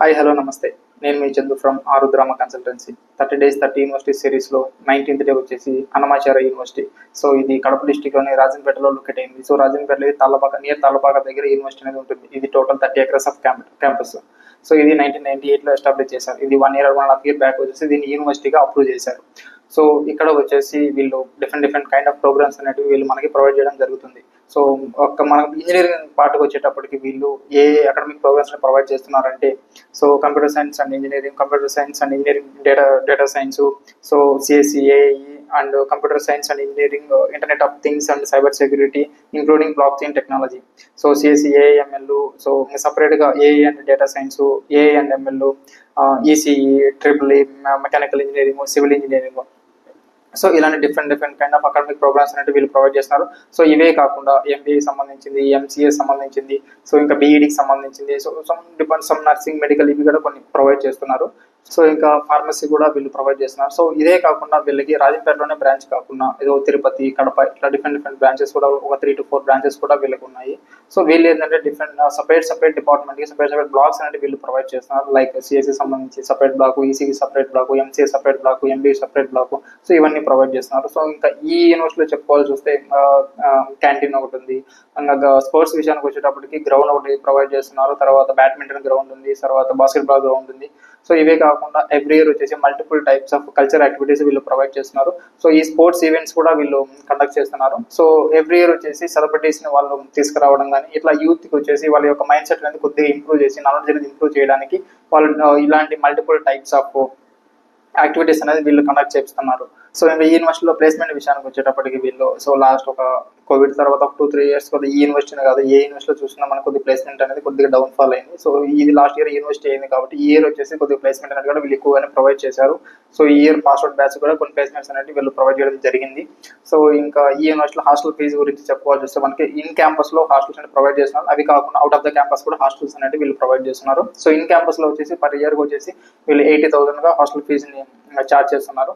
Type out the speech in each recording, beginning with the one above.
Hi hello నమస్తే. నేను మీ Chandu from Arudrama consultancy. 30 days 30 university సిరీస్లో 19th డే వచ్చేసి అన్నమాచార్య యూనివర్సిటీ. సో ఇది కడప డిస్టిక్లోని రాజంపేటలో లొకేట్ అయింది. సో రాజంపేటలో నియర్ తాళ్ళపాక దగ్గర యూనివర్సిటీ అనేది ఉంటుంది. ఇది total 30 acres of campus. So ఇది 1998లో ఎస్టాబ్లిష్ చేశారు. ఇది 1.5 year బ్యాక్ వచ్చేసి దీన్ని యూనివర్సిటీగా అప్రూవ్ చేశారు. సో ఇక్కడ వచ్చేసి వీళ్ళు డిఫరెంట్ కైండ్ ఆఫ్ ప్రోగ్రామ్స్ అనేవి వీళ్ళు మనకి ప్రొవైడ్ చేయడం జరుగుతుంది. సో మనకు ఇంజనీరింగ్ పార్ట్కి వచ్చేటప్పటికి వీళ్ళు ఏ అకాడమిక్ ప్రోగ్రామ్స్ ప్రొవైడ్ చేస్తున్నారంటే so computer science and engineering, data science, so CSC, AI and computer science and engineering, internet of things and cyber security including blockchain technology. So CSC, AI, ML, so సపరేట్గా AI and data science, AI and ML, ECE, triple mechanical engineering, civil engineering. So ఇలాంటి different kind of academic programs అనేవి వీళ్ళు provide చేస్తున్నారు. So ఇవే కాకుండా ఎంబీఏకి సంబంధించింది, MCA సంబంధించింది, so ఇంకా బీఈడికి సంబంధించింది, సో సమ్ నర్సింగ్, మెడికల్ ఇవి కూడా కొన్ని ప్రొవైడ్ చేస్తున్నారు. సో ఇంకా ఫార్మసీ కూడా వీళ్ళు ప్రొవైడ్ చేస్తున్నారు. సో ఇదే కాకుండా వీళ్ళకి రాజంపేటలోనే బ్రాంచ్ కాకుండా ఏదో తిరుపతి, కడప ఇట్లా డిఫరెంట్ బ్రాంచెస్ కూడా ఒక 3 to 4 బ్రాంచెస్ కూడా వీళ్ళకి ఉన్నాయి. సో వీళ్ళు ఏంటంటే సపరేట్ డిపార్ట్మెంట్కి సపరేట్ బ్లాక్స్ అనేవి వీళ్ళు ప్రొవైడ్ చేస్తున్నారు. లైక్ సిఎస్సి సంబంధించి సపరేట్ బ్లాక్, ఈసీకి separate block, MCA separate block, MBA separate block. So ఇవన్నీ ప్రొవైడ్ చేస్తున్నారు. సో ఇంకా ఈ యూనివర్సిటీలో చెప్పుకోవాల్సి వస్తే క్యాంటీన్ ఒకటి ఉంది. ఇంకా స్పోర్ట్స్ విషయానికి వచ్చేటప్పటికి గ్రౌండ్ ఒకటి ప్రొవైడ్ చేస్తున్నారు. తర్వాత బ్యాడ్మింటన్ గ్రౌండ్ ఉంది, తర్వాత బాస్కెట్బాల్ గ్రౌండ్ ఉంది. సో ఇవే కాకుండా ఎవ్రీ ఇయర్ వచ్చేసి multiple types of culture activities వీళ్ళు ప్రొవైడ్ చేస్తున్నారు. సో ఈ స్పోర్ట్స్ ఈవెంట్స్ కూడా వీళ్ళు కండక్ట్ చేస్తున్నారు. సో ఎవ్రీ ఇయర్ వచ్చేసి సెలబ్రిటీస్ని వాళ్ళు తీసుకురావడం కానీ ఇట్లా యూత్కి వచ్చేసి వాళ్ళ యొక్క మైండ్ సెట్ అనేది కొద్దిగా ఇంప్రూవ్ చేసి నాలెడ్జ్ అనేది ఇంప్రూవ్ చేయడానికి వాళ్ళు ఇలాంటి మల్టిపుల్ టైప్స్ ఆఫ్ యాక్టివిటీస్ అనేది వీళ్ళు కండక్ట్ చేస్తున్నారు. సో ఇంకా ఈ యూనివర్సిటీలో ప్లేస్మెంట్ విషయానికి వచ్చేటప్పటికి వీళ్ళు సో లాస్ట్ ఒక కోవిడ్ తర్వాత 2-3 years కొద్ది ఈ యూనివర్సిటీనే కాదు ఏ యూనివర్సిటీలో చూసినా మనకు కొద్ది ప్లేస్మెంట్ అనేది కొద్దిగా డౌన్ఫాల్ అయింది. సో ఇది లాస్ట్ ఇయర్ యూనివర్సిటీ అయింది కాబట్టి ఈ ఇయర్ వచ్చేసి కొద్దిగా ప్లేస్మెంట్ అనేది కూడా వీళ్ళు ఎక్కువగానే ప్రొవైడ్ చేశారు. సో ఈ ఇయర్ పాస్అవుట్ బ్యాచ్ కూడా కొన్ని ప్లేస్మెంట్స్ అనేవి వీళ్ళు ప్రొవైడ్ చేయడం జరిగింది. సో ఇంకా ఈ యూనివర్సిటీలో హాస్టల్ ఫీజు గురించి చెప్పుకోవాల్సి వస్తే మనకి ఇన్ క్యాంపస్లో హాస్టల్స్ అనేవి ప్రొవైడ్ చేస్తున్నారు. అవి కాకుండా అవుట్ ఆఫ్ ద క్యాంపస్ కూడా హాస్టల్స్ అనేవి వీళ్ళు ప్రొవైడ్ చేస్తున్నారు. సో ఇన్ క్యాంపస్లో వచ్చేసి పర్ ఇయర్కి వచ్చేసి వీళ్ళు 80,000గా హాస్టల్ ఫీజుని ఛార్జ్ చేస్తున్నారు.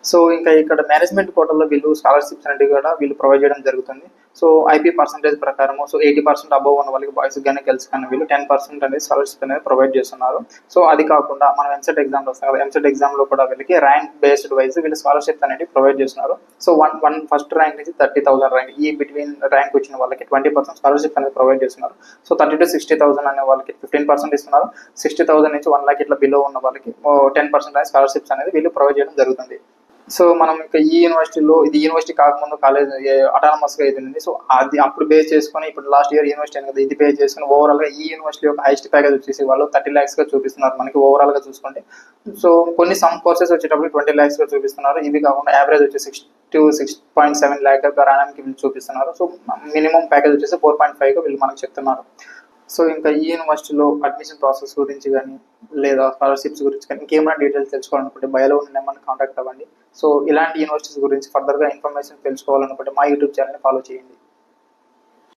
సో ఇంకా ఇక్కడ మేనేజ్మెంట్ కోటాలో వీళ్ళు స్కాలర్షిప్స్ అనేవి కూడా వీళ్ళు ప్రొవైడ్ చేయడం జరుగుతుంది. సో ఐపీ పర్సెంటేజ్ ప్రకారము సో 80% అబవ్ ఉన్న వాళ్ళకి బాయ్స్ కానీ గర్ల్స్ కానీ వీళ్ళు 10% అనేది స్కాలర్షిప్ అనేది ప్రొవైడ్ చేస్తున్నారు. సో అది కాకుండా మనం ఎంసెట్ ఎగ్జామ్లో వస్తాం కదా, ఎంసెట్ ఎగ్జామ్లో కూడా వీళ్ళకి ర్యాంక్ బేస్డ్ వైజ్ వీళ్ళు స్కాలర్షిప్ అనేది ప్రొవైడ్ చేస్తున్నారు. సో ఫస్ట్ ర్యాంక్ నుంచి 30,000 ర్యాంక్ ఈ బిట్వీన్ ర్యాంక్ వచ్చిన వాళ్ళకి 20% స్కాలర్షిప్ అనేది ప్రొవైడ్ చేస్తున్నారు. సో 30 to 60,000 అనే వాళ్ళకి 15% ఇస్తున్నారు. 60,000 నుంచి 1 lakh ఇట్లా బిలో ఉన్న వాళ్ళకి 10% అనేది స్కాలర్షిప్స్ అనేది వీళ్ళు ప్రొవైడ్ చేయడం జరుగుతుంది. సో మనం ఇంకా ఈ యూనివర్సిటీలో ఇది యూనివర్సిటీ కాకముందు కాలేజ్ అటానమస్గా ఇది ఉంది. సో అది అప్పుడు పే చేసుకొని ఇప్పుడు లాస్ట్ ఇయర్ యూనివర్సిటీ అని కదా ఇది పే చేసుకుని ఓవరాల్గా ఈ యూనివర్సిటీ యొక్క హైయెస్ట్ ప్యాకేజ్ వచ్చేసి వాళ్ళు 30 lakhsగా చూపిస్తున్నారు మనకి ఓవరాల్గా చూసుకుంటే. సో కొన్ని సమ్ కోర్సెస్ వచ్చేటప్పుడు 20 lakhsగా చూపిస్తున్నారు. ఇది కాకుండా యావరేజ్ వచ్చి 6 to 6.7 lakh గరానానికి వీళ్ళు చూపిస్తున్నారు. సో మినిమం ప్యాకేజ్ వచ్చేసి 4.5గా వీళ్ళు మనకు చెప్తున్నారు. సో ఇంకా ఈ యూనివర్సిటీలో అడ్మిషన్ ప్రాసెస్ గురించి కానీ లేదా స్కాలర్షిప్స్ గురించి కానీ ఇంకేమైనా డీటెయిల్స్ తెలుసుకోవాలనుకుంటే బయోలో ఉన్న నెంబర్ని కాంటాక్ట్ అవ్వండి. సో ఇలాంటి యూనివర్సిటీస్ గురించి ఫర్దర్గా ఇన్ఫర్మేషన్ తెలుసుకోవాలనుకుంటే మా యూట్యూబ్ ఛానల్ని ఫాలో చేయండి.